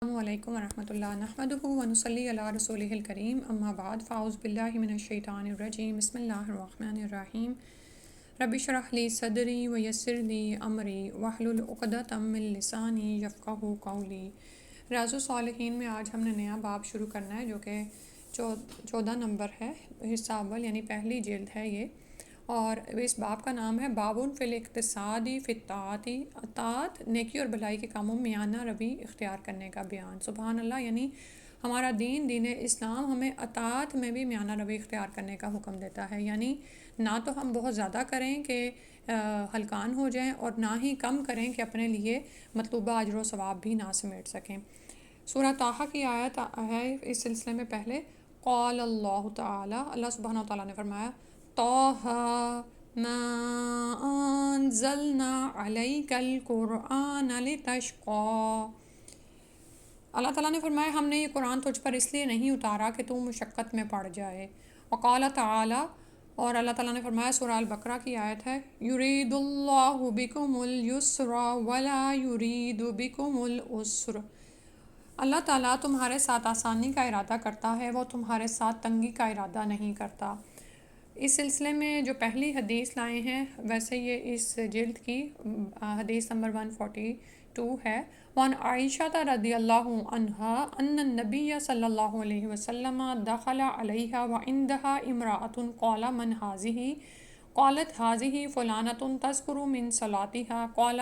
السلام علیکم ورحمۃ اللہ نحمدہ ونصلی علی رسولہ الکریم اما بعد فاعوذ باللہ من الشیطان الرجیم بسم اللہ الرحمن الرحیم رب اشرح لی صدری ویسر لی امری واحلل عقدۃ من لسانی یفقہوا قولی۔ ریاض الصالحین میں آج ہم نے نیا باب شروع کرنا ہے جو کہ 14 نمبر ہے، حصہ اول یعنی پہلی جلد ہے یہ، اور اس باب کا نام ہے بابٌ فی الاقتصادی فی الطاعات، اطاعت نیکی اور بھلائی کے کاموں میں میانہ روی اختیار کرنے کا بیان۔ سبحان اللہ، یعنی ہمارا دین اسلام ہمیں اطاعت میں بھی میانہ روی اختیار کرنے کا حکم دیتا ہے، یعنی نہ تو ہم بہت زیادہ کریں کہ ہلکان ہو جائیں اور نہ ہی کم کریں کہ اپنے لیے مطلوبہ اجر و ثواب بھی نہ سمیٹ سکیں۔ سورہ طٰہٰ کی آیت ہے اس سلسلے میں پہلے، قال اللہ تعالیٰ، اللہ سبحانہ وتعالیٰ نے فرمایا طٰہٰ ما انزلنا علیک القرآن لتشقی۔ اللہ تعالیٰ نے فرمایا ہم نے یہ قرآن تجھ پر اس لیے نہیں اتارا کہ تو مشقت میں پڑ جائے۔ وقال تعالیٰ، اور اللہ تعالیٰ نے فرمایا سورہ البقرہ کی آیت ہے یرید اللہ بکم الیسر ولا یرید بکم العسر۔ اللہ تعالیٰ تمہارے ساتھ آسانی کا ارادہ کرتا ہے، وہ تمہارے ساتھ تنگی کا ارادہ نہیں کرتا۔ اس سلسلے میں جو پہلی حدیث لائے ہیں، ویسے یہ اس جلد کی حدیث نمبر 142 ہے۔ وعن عائشہ رضی اللہ عنہا ان النبی صلی اللہ علیہ وسلم دخل علیہا وعندہا امرأۃ قال من ہذہ؟ قالت ہذہ فلانۃ تذکر من صلاتها قال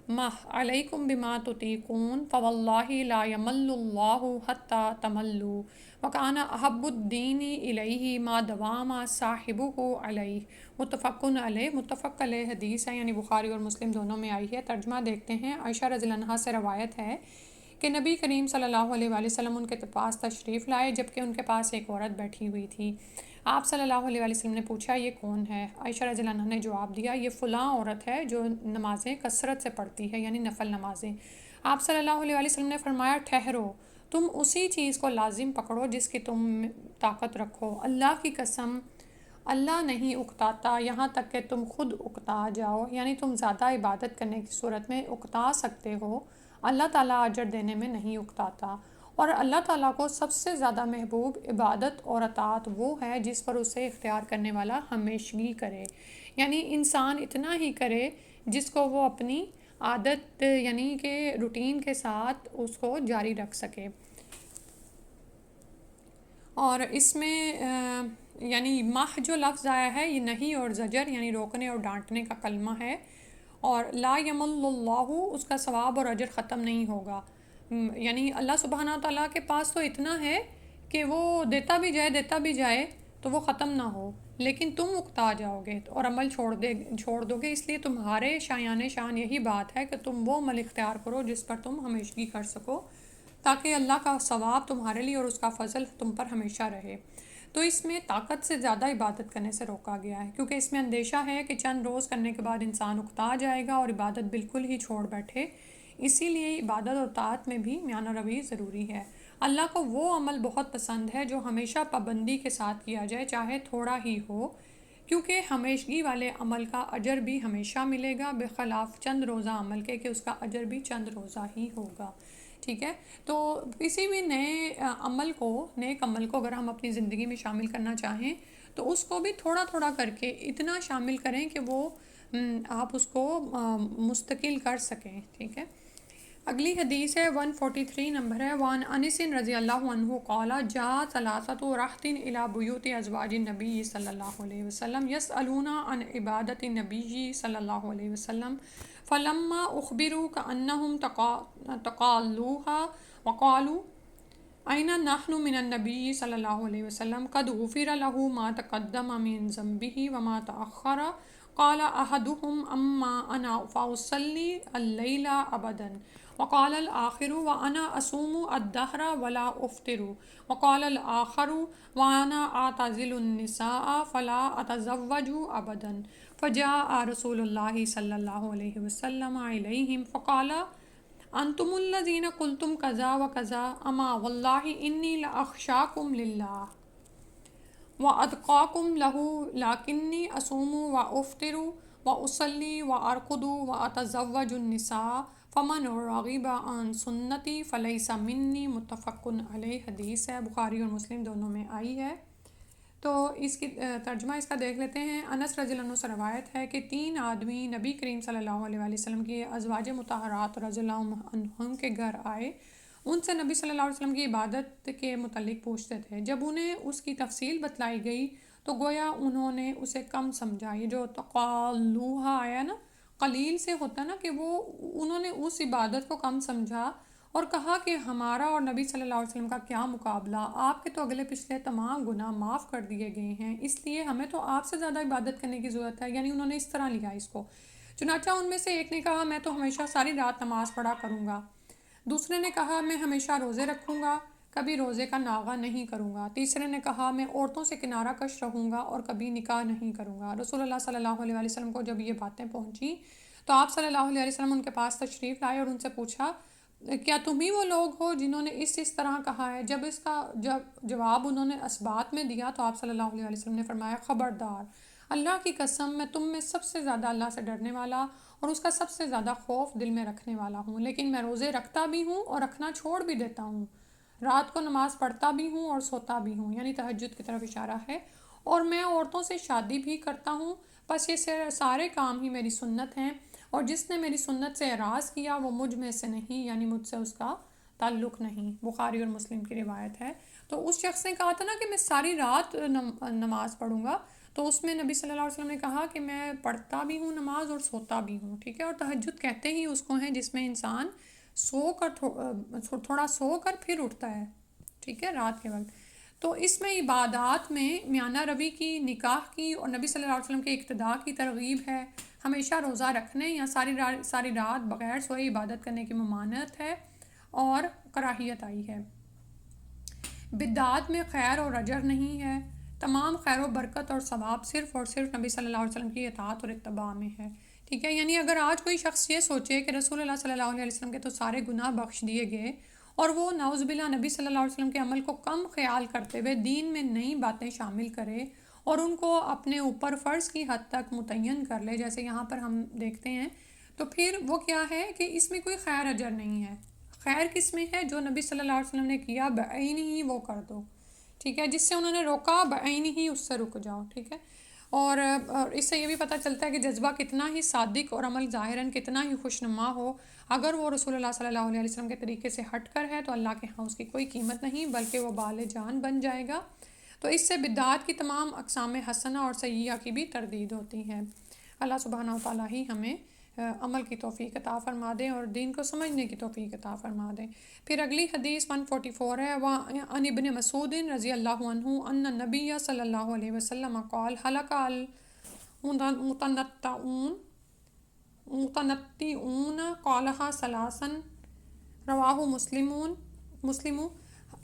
ما علیکم بما تطیقون فواللہ لا یمل اللہ حتی تملوا وکان احب الدین الیہ ما دوام صاحبہ علیہ۔ متفق علیہ حدیث ہے، یعنی بخاری اور مسلم دونوں میں آئی ہے۔ ترجمہ دیکھتے ہیں۔ عائشہ رضی اللہ عنہا سے روایت ہے کہ نبی کریم صلی اللہ علیہ وآلہ وسلم ان کے پاس تشریف لائے جبکہ ان کے پاس ایک عورت بیٹھی ہوئی تھی۔ آپ صلی اللہ علیہ وآلہ وسلم نے پوچھا یہ کون ہے؟ عائشہ رضی اللہ عنہا نے جواب دیا یہ فلاں عورت ہے جو نمازیں کثرت سے پڑھتی ہے، یعنی نفل نمازیں۔ آپ صلی اللہ علیہ وآلہ وسلم نے فرمایا ٹھہرو، تم اسی چیز کو لازم پکڑو جس کی تم طاقت رکھو، اللہ کی قسم اللہ نہیں اکتاتا یہاں تک کہ تم خود اکتا جاؤ، یعنی تم زیادہ عبادت کرنے کی صورت میں اکتا سکتے ہو، اللہ تعالیٰ اجر دینے میں نہیں اکتاتا۔ اور اللہ تعالیٰ کو سب سے زیادہ محبوب عبادت اور اطاعت وہ ہے جس پر اسے اختیار کرنے والا ہمیشگی کرے، یعنی انسان اتنا ہی کرے جس کو وہ اپنی عادت یعنی کہ روٹین کے ساتھ اس کو جاری رکھ سکے۔ اور اس میں یعنی مح جو لفظ آیا ہے یہ نہیں اور زجر یعنی روکنے اور ڈانٹنے کا کلمہ ہے، اور لا یمل اللہ اس کا ثواب اور اجر ختم نہیں ہوگا، یعنی اللہ سبحانہ تعالیٰ کے پاس تو اتنا ہے کہ وہ دیتا بھی جائے تو وہ ختم نہ ہو، لیکن تم اکتا جاؤ گے اور عمل چھوڑ دو گے، اس لیے تمہارے شان یہی بات ہے کہ تم وہ عمل اختیار کرو جس پر تم ہمیشگی کر سکو تاکہ اللہ کا ثواب تمہارے لیے اور اس کا فضل تم پر ہمیشہ رہے۔ تو اس میں طاقت سے زیادہ عبادت کرنے سے روکا گیا ہے، کیونکہ اس میں اندیشہ ہے کہ چند روز کرنے کے بعد انسان اکتا جائے گا اور عبادت بالکل ہی چھوڑ بیٹھے، اسی لیے عبادت اور طاعت میں بھی میانہ روی ضروری ہے۔ اللہ کو وہ عمل بہت پسند ہے جو ہمیشہ پابندی کے ساتھ کیا جائے چاہے تھوڑا ہی ہو، کیونکہ ہمیشگی والے عمل کا اجر بھی ہمیشہ ملے گا بخلاف چند روزہ عمل کے کہ اس کا اجر بھی چند روزہ ہی ہوگا۔ ٹھیک ہے، تو کسی بھی نیک عمل کو اگر ہم اپنی زندگی میں شامل کرنا چاہیں تو اس کو بھی تھوڑا تھوڑا کر کے اتنا شامل کریں کہ وہ آپ اس کو مستقل کر سکیں۔ ٹھیک ہے، اگلی حدیث ہے 143 نمبر ہے۔ وعن انس رضی اللہ عنہ قال جاء ثلاثۃ رہط الی بیوت ازواج النبی صلی اللہ علیہ وسلم یسألون عن عبادت النبی صلی اللہ علیہ وسلم فلما اخبروا کأنہم تقالوها وقالوا أين نحن من النبي صلى الله عليه وسلم قد غفر له ما تقدم من ذنبه وما تأخر قال أحدهم أما أنا فأصلي الليل أبدا وقال الآخر وأنا أصوم الدهر ولا أفطر وقال الآخر وأنا أعتزل النساء فلا أتزوج أبدا فجاء رسول الله صلى الله عليه وسلم إليهم فقال انتم الذین قلتم کذا و کذا اما واللہ انی لاخشاکم للہ واتقاکم لہ لکنی اصوم و افطر و اصلی و ارقد و اتزوج النساء فمن رغب عن سنتی فلیس منی، متفق علیہ حدیث ہے، بخاری اور مسلم دونوں میں آئی ہے۔ تو اس کی ترجمہ اس کا دیکھ لیتے ہیں۔ انس رضی اللہ عنہ سے روایت ہے کہ 3 آدمی نبی کریم صلی اللہ علیہ وآلہ وسلم کی ازواج مطہرات رضی اللہ عنہم کے گھر آئے، ان سے نبی صلی اللہ علیہ وسلم کی عبادت کے متعلق پوچھتے تھے۔ جب انہیں اس کی تفصیل بتلائی گئی تو گویا انہوں نے اسے کم سمجھا۔ یہ جو تقالوہا آیا نا، قلیل سے ہوتا ہے نا، کہ وہ انہوں نے اس عبادت کو کم سمجھا اور کہا کہ ہمارا اور نبی صلی اللہ علیہ وسلم کا کیا مقابلہ، آپ کے تو اگلے پچھلے تمام گناہ معاف کر دیے گئے ہیں، اس لیے ہمیں تو آپ سے زیادہ عبادت کرنے کی ضرورت ہے۔ یعنی انہوں نے اس طرح لیا اس کو۔ چنانچہ ان میں سے ایک نے کہا میں تو ہمیشہ ساری رات نماز پڑھا کروں گا، دوسرے نے کہا میں ہمیشہ روزے رکھوں گا، کبھی روزے کا ناغہ نہیں کروں گا، تیسرے نے کہا میں عورتوں سے کنارہ کش رہوں گا اور کبھی نکاح نہیں کروں گا۔ رسول اللہ صلی اللہ علیہ وسلم کو جب یہ باتیں پہنچی تو آپ صلی اللہ علیہ وسلم ان کے پاس تشریف لائے اور ان سے پوچھا کیا تم ہی وہ لوگ ہو جنہوں نے اس طرح کہا ہے؟ جب اس کا جواب انہوں نے اسبات میں دیا تو آپ صلی اللہ علیہ وسلم نے فرمایا خبردار، اللہ کی قسم میں تم میں سب سے زیادہ اللہ سے ڈرنے والا اور اس کا سب سے زیادہ خوف دل میں رکھنے والا ہوں، لیکن میں روزے رکھتا بھی ہوں اور رکھنا چھوڑ بھی دیتا ہوں، رات کو نماز پڑھتا بھی ہوں اور سوتا بھی ہوں، یعنی تہجد کی طرف اشارہ ہے، اور میں عورتوں سے شادی بھی کرتا ہوں، بس یہ سارے کام ہی میری سنت ہیں، اور جس نے میری سنت سے اعراض کیا وہ مجھ میں سے نہیں، یعنی مجھ سے اس کا تعلق نہیں۔ بخاری اور مسلم کی روایت ہے۔ تو اس شخص نے کہا تھا نا کہ میں ساری رات نماز پڑھوں گا، تو اس میں نبی صلی اللہ علیہ وسلم نے کہا کہ میں پڑھتا بھی ہوں نماز اور سوتا بھی ہوں، ٹھیک ہے۔ اور تہجد کہتے ہی اس کو ہیں جس میں انسان سو کر تھوڑا سو کر پھر اٹھتا ہے، ٹھیک ہے، رات کے وقت۔ تو اس میں عبادات میں میانہ روی کی، نکاح کی اور نبی صلی اللہ علیہ وسلم کے اقتداء کی ترغیب ہے، ہمیشہ روزہ رکھنے یا ساری رات بغیر سوئے عبادت کرنے کی ممانعت ہے اور کراہیت آئی ہے۔ بدعات میں خیر اور اجر نہیں ہے، تمام خیر و برکت اور ثواب صرف اور صرف نبی صلی اللہ علیہ وسلم کی اطاعت اور اتباع میں ہے، ٹھیک ہے۔ یعنی اگر آج کوئی شخص یہ سوچے کہ رسول اللہ صلی اللہ علیہ وسلم کے تو سارے گناہ بخش دیے گئے اور وہ نعوذ باللہ نبی صلی اللہ علیہ وسلم کے عمل کو کم خیال کرتے ہوئے دین میں نئی باتیں شامل کرے اور ان کو اپنے اوپر فرض کی حد تک متعین کر لے، جیسے یہاں پر ہم دیکھتے ہیں، تو پھر وہ کیا ہے کہ اس میں کوئی خیر اجر نہیں ہے۔ خیر کس میں ہے؟ جو نبی صلی اللہ علیہ وسلم نے کیا بعین ہی وہ کر دو، ٹھیک ہے، جس سے انہوں نے روکا بعین ہی اس سے رک جاؤ، ٹھیک ہے۔ اور اس سے یہ بھی پتہ چلتا ہے کہ جذبہ کتنا ہی صادق اور عمل ظاہراً کتنا ہی خوشنما ہو، اگر وہ رسول اللہ صلی اللہ علیہ وسلم کے طریقے سے ہٹ کر ہے تو اللہ کے ہاں اس کی کوئی قیمت نہیں، بلکہ وہ بال جان بن جائے گا۔ تو اس سے بدعات کی تمام اقسام حسنہ اور سیئہ کی بھی تردید ہوتی ہے۔ اللہ سبحانہ و تعالیٰ ہی ہمیں عمل کی توفیق عطا فرما دیں اور دین کو سمجھنے کی توفیق عطا فرما دیں۔ پھر اگلی حدیث 144 ہے، وَعَنِ ابن مسعود رضی اللہ عنہ ان النبی صلی اللہ علیہ وسلم قال ہلک المتنطعون قالها ثلاثا، رواہ مسلم۔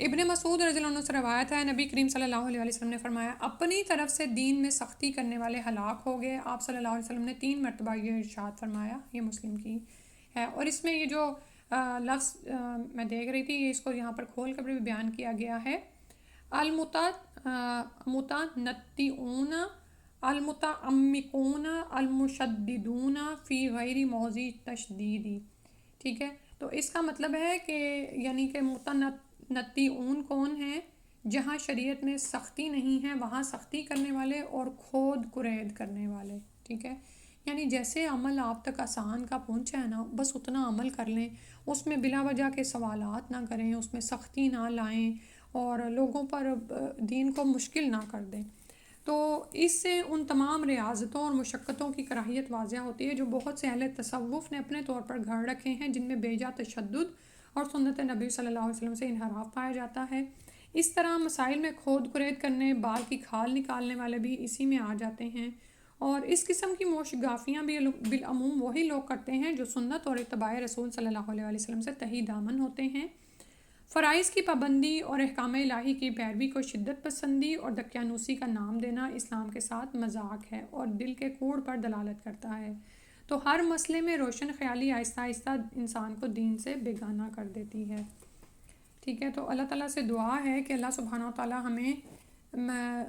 ابن مسعود رضی اللہ عنہ سے روایت ہے، نبی کریم صلی اللہ علیہ وسلم نے فرمایا اپنی طرف سے دین میں سختی کرنے والے ہلاک ہو گئے۔ آپ صلی اللہ علیہ وسلم نے 3 مرتبہ یہ ارشاد فرمایا، یہ مسلم کی ہے۔ اور اس میں یہ جو لفظ میں دیکھ رہی تھی، یہ اس کو یہاں پر کھول کر بھی بیان کیا گیا ہے، المتنطعون، المتعمقون، المشددون فی غیر موضع تشدیدی، ٹھیک ہے۔ تو اس کا مطلب ہے کہ یعنی کہ متنطعون کون ہیں؟ جہاں شریعت میں سختی نہیں ہے وہاں سختی کرنے والے اور کھود کرید کرنے والے، ٹھیک ہے۔ یعنی جیسے عمل آپ تک آسان کا پہنچا ہے نا، بس اتنا عمل کر لیں، اس میں بلا وجہ کے سوالات نہ کریں، اس میں سختی نہ لائیں اور لوگوں پر دین کو مشکل نہ کر دیں۔ تو اس سے ان تمام ریاضتوں اور مشقتوں کی کراہیت واضح ہوتی ہے جو بہت سے اہل تصوف نے اپنے طور پر گھڑ رکھے ہیں، جن میں بے جا تشدد اور سنت نبی صلی اللہ علیہ وسلم سے انحراف پایا جاتا ہے۔ اس طرح مسائل میں کھود کرید کرنے، بال کی کھال نکالنے والے بھی اسی میں آ جاتے ہیں، اور اس قسم کی موش گافیاں بھی بالعموم وہی لوگ کرتے ہیں جو سنت اور اتباع رسول صلی اللہ علیہ وسلم سے تہی دامن ہوتے ہیں۔ فرائض کی پابندی اور احکام الہی کی پیروی کو شدت پسندی اور دقیانوسی کا نام دینا اسلام کے ساتھ مذاق ہے اور دل کے کوڑ پر دلالت کرتا ہے۔ تو ہر مسئلے میں روشن خیالی آہستہ آہستہ انسان کو دین سے بیگانہ کر دیتی ہے، ٹھیک ہے۔ تو اللہ تعالیٰ سے دعا ہے کہ اللہ سبحانہ و تعالیٰ ہمیں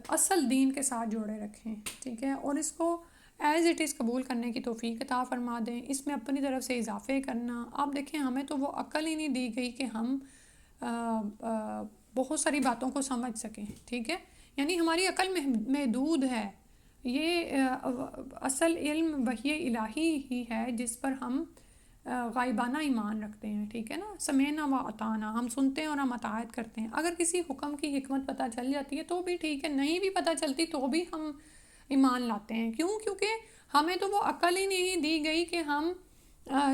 اصل دین کے ساتھ جوڑے رکھیں، ٹھیک ہے، اور اس کو ایز اٹ از قبول کرنے کی توفیق عطا فرما دیں، اس میں اپنی طرف سے اضافے کرنا. آپ دیکھیں ہمیں تو وہ عقل ہی نہیں دی گئی کہ ہم بہت ساری باتوں کو سمجھ سکیں. ٹھیک ہے، یعنی ہماری عقل محدود ہے. یہ اصل علم وحی الہی ہی ہے جس پر ہم غائبانہ ایمان رکھتے ہیں. ٹھیک ہے نا، سمینا و اطاعنا، ہم سنتے ہیں اور ہم اطاعت کرتے ہیں. اگر کسی حکم کی حکمت پتہ چل جاتی ہے تو بھی ٹھیک ہے، نہیں بھی پتہ چلتی تو بھی ہم ایمان لاتے ہیں. کیوں؟ کیونکہ ہمیں تو وہ عقل ہی نہیں دی گئی کہ ہم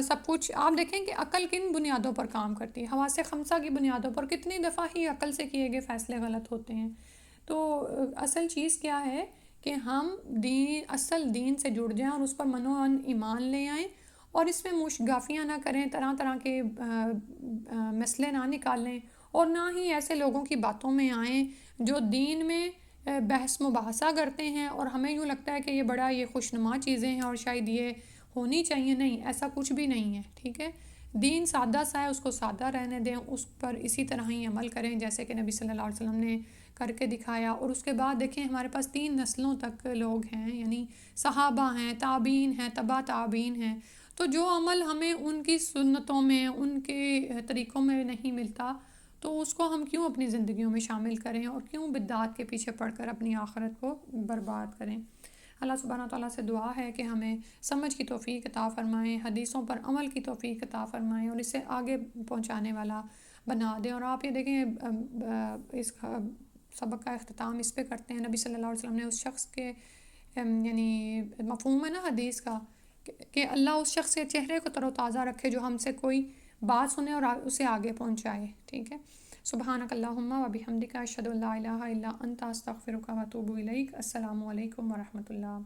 سب کچھ. آپ دیکھیں کہ عقل کن بنیادوں پر کام کرتی ہے؟ حواس خمسہ کی بنیادوں پر. کتنی دفعہ ہی عقل سے کیے گئے فیصلے غلط ہوتے ہیں. تو اصل چیز کیا ہے کہ ہم اصل دین سے جڑ جائیں اور اس پر منوعن ایمان لے آئیں، اور اس میں مشگافیاں نہ کریں، طرح طرح کے مسئلے نہ نکالیں، اور نہ ہی ایسے لوگوں کی باتوں میں آئیں جو دین میں بحث مباحثہ کرتے ہیں اور ہمیں یوں لگتا ہے کہ یہ خوشنما چیزیں ہیں اور شاید یہ ہونی چاہیے. نہیں، ایسا کچھ بھی نہیں ہے. ٹھیک ہے، دین سادہ سا ہے، اس کو سادہ رہنے دیں، اس پر اسی طرح ہی عمل کریں جیسے کہ نبی صلی اللہ علیہ وسلم نے کر کے دکھایا. اور اس کے بعد دیکھیں ہمارے پاس 3 نسلوں تک لوگ ہیں، یعنی صحابہ ہیں، تابعین ہیں، تبع تابعین ہیں. تو جو عمل ہمیں ان کی سنتوں میں، ان کے طریقوں میں نہیں ملتا، تو اس کو ہم کیوں اپنی زندگیوں میں شامل کریں اور کیوں بدعات کے پیچھے پڑ کر اپنی آخرت کو برباد کریں. اللہ سبحانہ تعالیٰ سے دعا ہے کہ ہمیں سمجھ کی توفیق عطا فرمائیں، حدیثوں پر عمل کی توفیق عطا فرمائیں اور اسے آگے پہنچانے والا بنا دیں. اور آپ یہ دیکھیں اس سبق کا اختتام اس پہ کرتے ہیں، نبی صلی اللہ علیہ وسلم نے اس شخص کے یعنی مفہوم ہے نا حدیث کا کہ اللہ اس شخص کے چہرے کو تر و تازہ رکھے جو ہم سے کوئی بات سنے اور اسے آگے پہنچائے. ٹھیک ہے، سبحانک اللہم و بحمدک اشہد ان لا الہ الا انت استغفرک و اتوب الیک. السلام علیکم ورحمۃ اللہ.